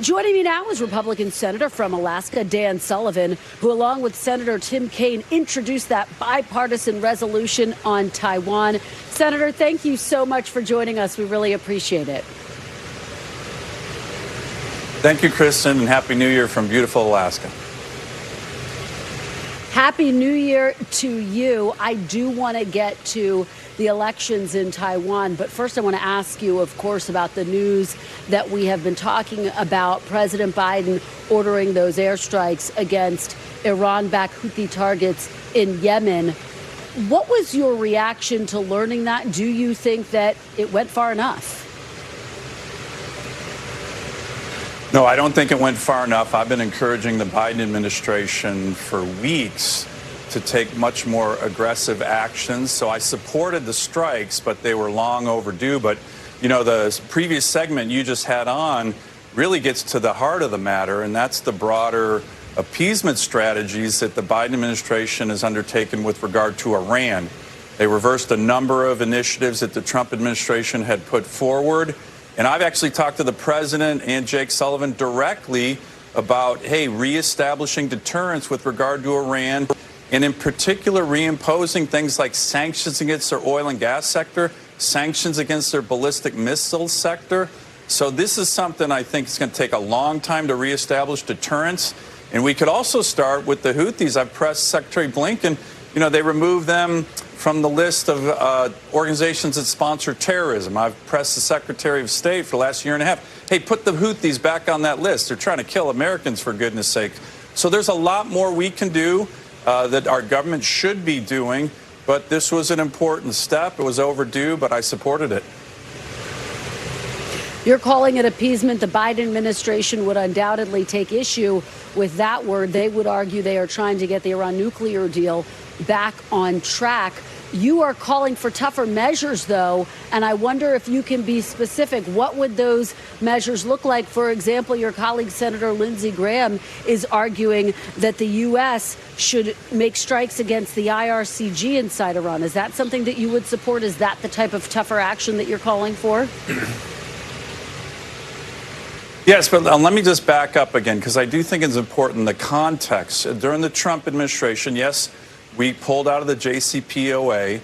Joining me now is Republican Senator from Alaska, Dan Sullivan, who along with Senator Tim Kaine introduced that bipartisan resolution on Taiwan. Senator, thank you so much for joining us. We really appreciate it. Thank you, Kristen, and Happy New Year from beautiful Alaska. Happy New Year to you. I do want to get to the elections in Taiwan, but first I want to ask you, of course, about the news that we have been talking about, President Biden ordering those airstrikes against Iran-backed Houthi targets in Yemen. What was your reaction to learning that? Do you think that it went far enough? No, I don't think it went far enough. I've been encouraging the Biden administration for weeks to take much more aggressive actions. So I supported the strikes, but they were long overdue. But, you know, the previous segment you just had on really gets to the heart of the matter, and that's the broader appeasement strategies that the Biden administration has undertaken with regard to Iran. They reversed a number of initiatives that the Trump administration had put forward. And I've actually talked to the president and Jake Sullivan directly about, hey, reestablishing deterrence with regard to Iran, and in particular reimposing things like sanctions against their oil and gas sector, sanctions against their ballistic missile sector. So this is something I think is going to take a long time to reestablish deterrence. And we could also start with the Houthis. I've pressed Secretary Blinken. You know, they removed them from the list of organizations that sponsor terrorism. I've pressed the Secretary of State for the last year and a half. Hey, put the Houthis back on that list. They're trying to kill Americans, for goodness sake. So there's a lot more we can do that our government should be doing. But this was an important step. It was overdue, but I supported it. You're calling it appeasement. The Biden administration would undoubtedly take issue with that word. They would argue they are trying to get the Iran nuclear deal back on track. You are calling for tougher measures, though, and I wonder if you can be specific. What would those measures look like? For example, your colleague, Senator Lindsey Graham, is arguing that the U.S. should make strikes against the IRCG inside Iran. Is that something that you would support? Is that the type of tougher action that you're calling for? Yes, but let me just back up again, because I do think it's important, the context. During the Trump administration, yes, we pulled out of the JCPOA,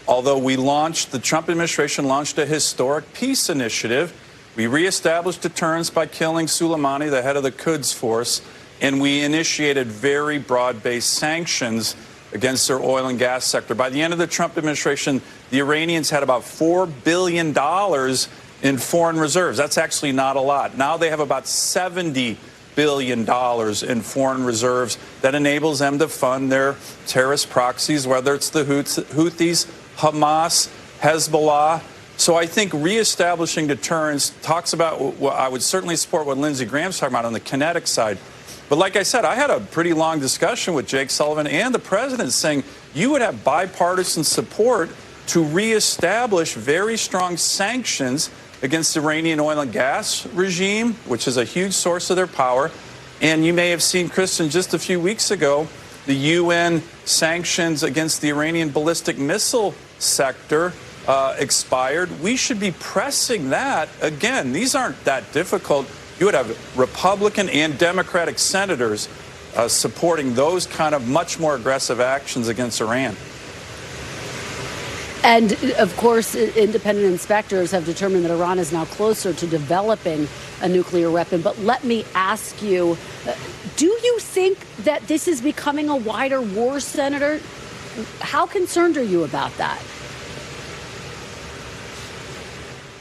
although the Trump administration launched a historic peace initiative. We reestablished deterrence by killing Soleimani, the head of the Quds Force, and we initiated very broad-based sanctions against their oil and gas sector. By the end of the Trump administration, the Iranians had about $4 billion in foreign reserves. That's actually not a lot. Now they have about $70 billion in foreign reserves that enables them to fund their terrorist proxies, whether it's the Houthis, Hamas, Hezbollah. So I think reestablishing deterrence talks about, well, I would certainly support what Lindsey Graham's talking about on the kinetic side. But like I said, I had a pretty long discussion with Jake Sullivan and the president saying you would have bipartisan support to reestablish very strong sanctions against the Iranian oil and gas regime, which is a huge source of their power. And you may have seen, Kristen, just a few weeks ago, the UN sanctions against the Iranian ballistic missile sector expired. We should be pressing that. Again, these aren't that difficult. You would have Republican and Democratic senators supporting those kind of much more aggressive actions against Iran. And, of course, independent inspectors have determined that Iran is now closer to developing a nuclear weapon. But let me ask you, do you think that this is becoming a wider war, Senator? How concerned are you about that?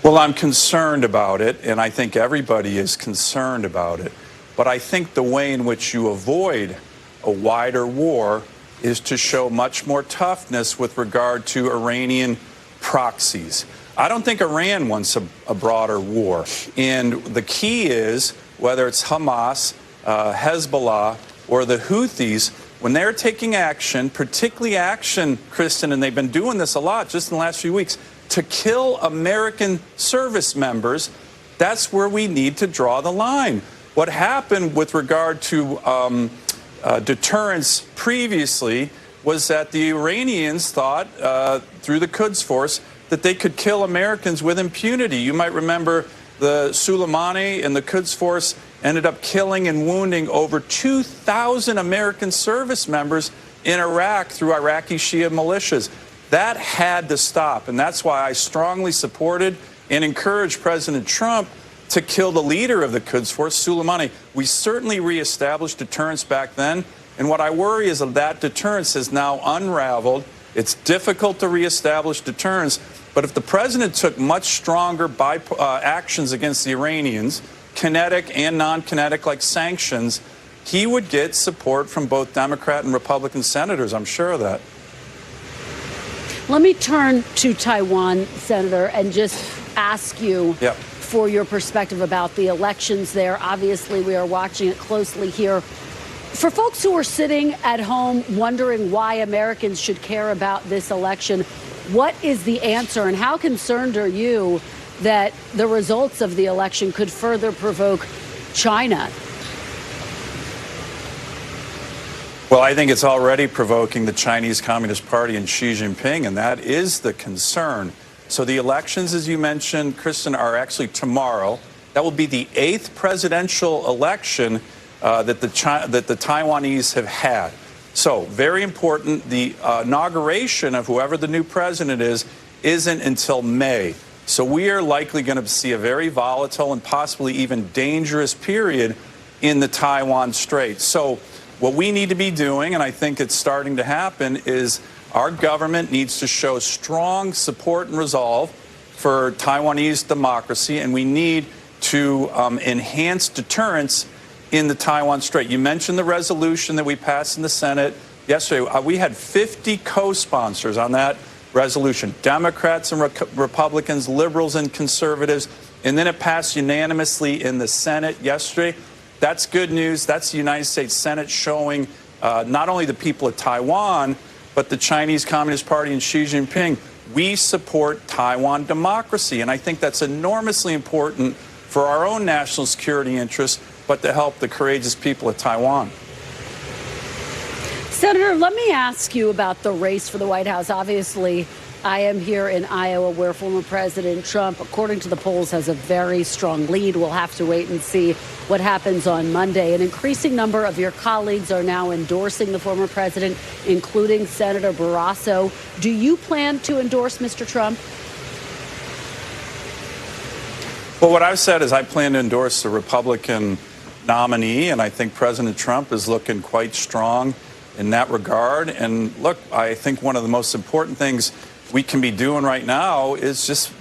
Well, I'm concerned about it, and I think everybody is concerned about it. But I think the way in which you avoid a wider war is to show much more toughness with regard to Iranian proxies. I don't think Iran wants a broader war. And the key is, whether it's Hamas, Hezbollah, or the Houthis, when they're taking action, particularly action, Kristen, and they've been doing this a lot just in the last few weeks, to kill American service members, that's where we need to draw the line. What happened with regard to deterrence previously was that the Iranians thought, through the Quds Force, that they could kill Americans with impunity. You might remember the Soleimani and the Quds Force ended up killing and wounding over 2,000 American service members in Iraq through Iraqi Shia militias. That had to stop, and that's why I strongly supported and encouraged President Trump to kill the leader of the Quds Force, Soleimani. We certainly reestablished deterrence back then, and what I worry is that deterrence has now unraveled. It's difficult to reestablish deterrence, but if the president took much stronger actions against the Iranians, kinetic and non-kinetic like sanctions, he would get support from both Democrat and Republican senators. I'm sure of that. Let me turn to Taiwan, Senator, and just ask you for your perspective about the elections there. Obviously, we are watching it closely here. For folks who are sitting at home wondering why Americans should care about this election, what is the answer, and how concerned are you that the results of the election could further provoke China? Well, I think it's already provoking the Chinese Communist Party and Xi Jinping, and that is the concern. So the elections, as you mentioned, Kristen, are actually tomorrow. That will be the 8th presidential election that the Taiwanese have had. So very important. The inauguration of whoever the new president is isn't until May. So we are likely going to see a very volatile and possibly even dangerous period in the Taiwan Strait. So what we need to be doing, and I think it's starting to happen, is our government needs to show strong support and resolve for Taiwanese democracy, and we need to enhance deterrence in the Taiwan Strait. You mentioned the resolution that we passed in the Senate yesterday. We had 50 co-sponsors on that resolution, Democrats and Republicans, liberals and conservatives, and then it passed unanimously in the Senate yesterday. That's good news. That's the United States Senate showing not only the people of Taiwan, but the Chinese Communist Party and Xi Jinping, we support Taiwan democracy. And I think that's enormously important for our own national security interests, but to help the courageous people of Taiwan. Senator, let me ask you about the race for the White House. Obviously, I am here in Iowa, where former President Trump, according to the polls, has a very strong lead. We'll have to wait and see what happens on Monday. An increasing number of your colleagues are now endorsing the former president, including Senator Barrasso. Do you plan to endorse Mr. Trump? Well, what I've said is I plan to endorse the Republican nominee, and I think President Trump is looking quite strong in that regard. And look, I think one of the most important things we can be doing right now is just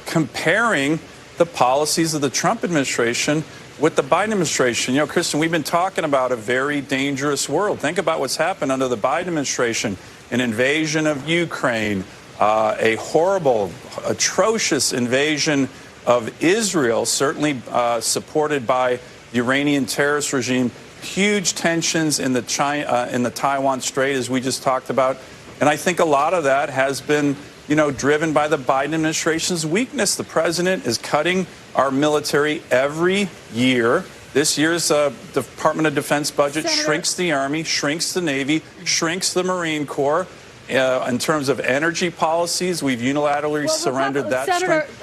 comparing the policies of the Trump administration with the Biden administration. You know, Kristen, we've been talking about a very dangerous world. Think about what's happened under the Biden administration: an invasion of Ukraine, a horrible, atrocious invasion of Israel, certainly supported by the Iranian terrorist regime, huge tensions in the Taiwan Strait, as we just talked about. And I think a lot of that has been, driven by the Biden administration's weakness. The president is cutting our military every year. This year's Department of Defense budget shrinks the Army, shrinks the Navy, shrinks the Marine Corps. In terms of energy policies, we've unilaterally surrendered that strength.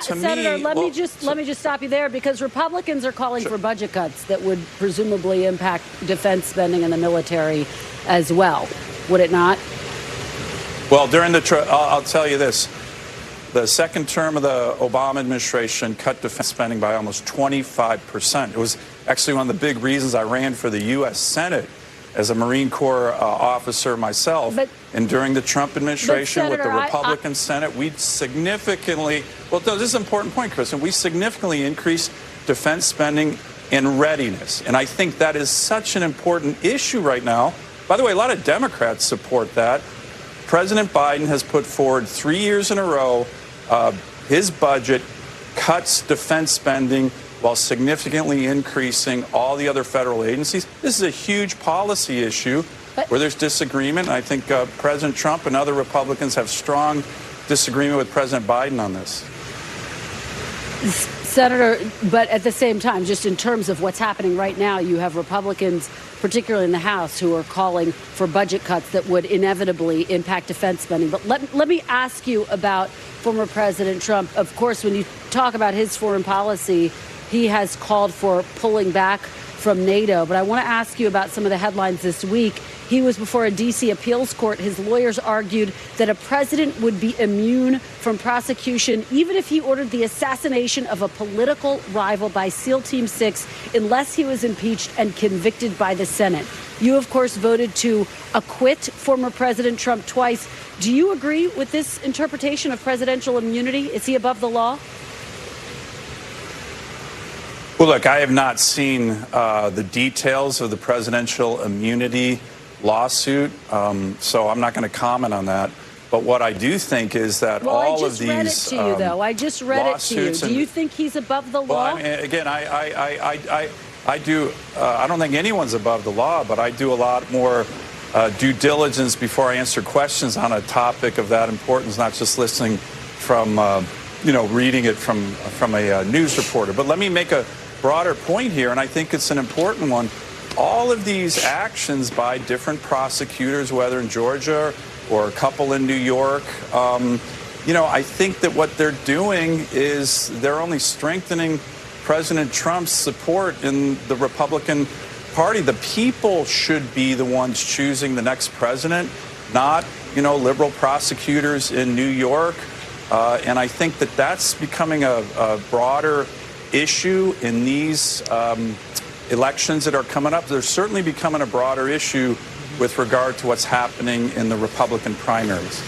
Senator, let me just stop you there, because Republicans are calling for budget cuts that would presumably impact defense spending and the military as well. Would it not? Well, I'll tell you this. The second term of the Obama administration cut defense spending by almost 25%. It was actually one of the big reasons I ran for the U.S. Senate as a Marine Corps officer myself. And during the Trump administration, Senator, with the Republican Senate, we significantly, this is an important point, Kristen, we significantly increased defense spending and readiness. And I think that is such an important issue right now. By the way, a lot of Democrats support that. President Biden has put forward 3 years in a row, his budget cuts defense spending while significantly increasing all the other federal agencies. This is a huge policy issue where there's disagreement. I think President Trump and other Republicans have strong disagreement with President Biden on this. Senator, but at the same time, just in terms of what's happening right now, you have Republicans, particularly in the House, who are calling for budget cuts that would inevitably impact defense spending. But let me ask you about former President Trump. Of course, when you talk about his foreign policy, he has called for pulling back from NATO. But I want to ask you about some of the headlines this week. He was before a D.C. appeals court. His lawyers argued that a president would be immune from prosecution even if he ordered the assassination of a political rival by SEAL Team 6 unless he was impeached and convicted by the Senate. You, of course, voted to acquit former President Trump twice. Do you agree with this interpretation of presidential immunity? Is he above the law? Well, look, I have not seen the details of the presidential immunity lawsuit, so I'm not going to comment on that. But what I do think is that all of these I just read it to you, though. I just read it to you. Do you think he's above the law? Well, I mean, again, I do. I don't think anyone's above the law, but I do a lot more due diligence before I answer questions on a topic of that importance, not just listening from, reading it from a news reporter. But let me make a broader point here, and I think it's an important one. All of these actions by different prosecutors, whether in Georgia or a couple in New York, I think that what they're doing is they're only strengthening President Trump's support in the Republican Party. The people should be the ones choosing the next president, not, liberal prosecutors in New York. And I think that that's becoming a broader issue in these elections that are coming up. They're certainly becoming a broader issue with regard to what's happening in the Republican primaries.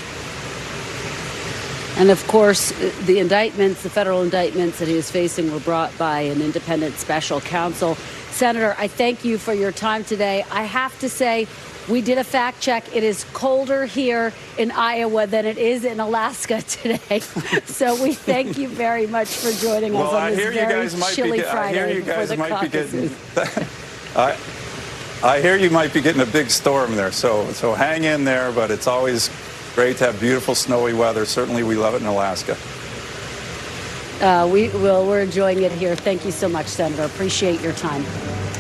And of course, the indictments, the federal indictments that he is facing were brought by an independent special counsel. Senator, I thank you for your time today. I have to say, we did a fact check. It is colder here in Iowa than it is in Alaska today. So we thank you very much for joining us on this very chilly Friday before the caucuses. I hear you might be getting a big storm there, so hang in there, but it's always great to have beautiful snowy weather. Certainly we love it in Alaska. We're enjoying it here. Thank you so much, Senator. Appreciate your time.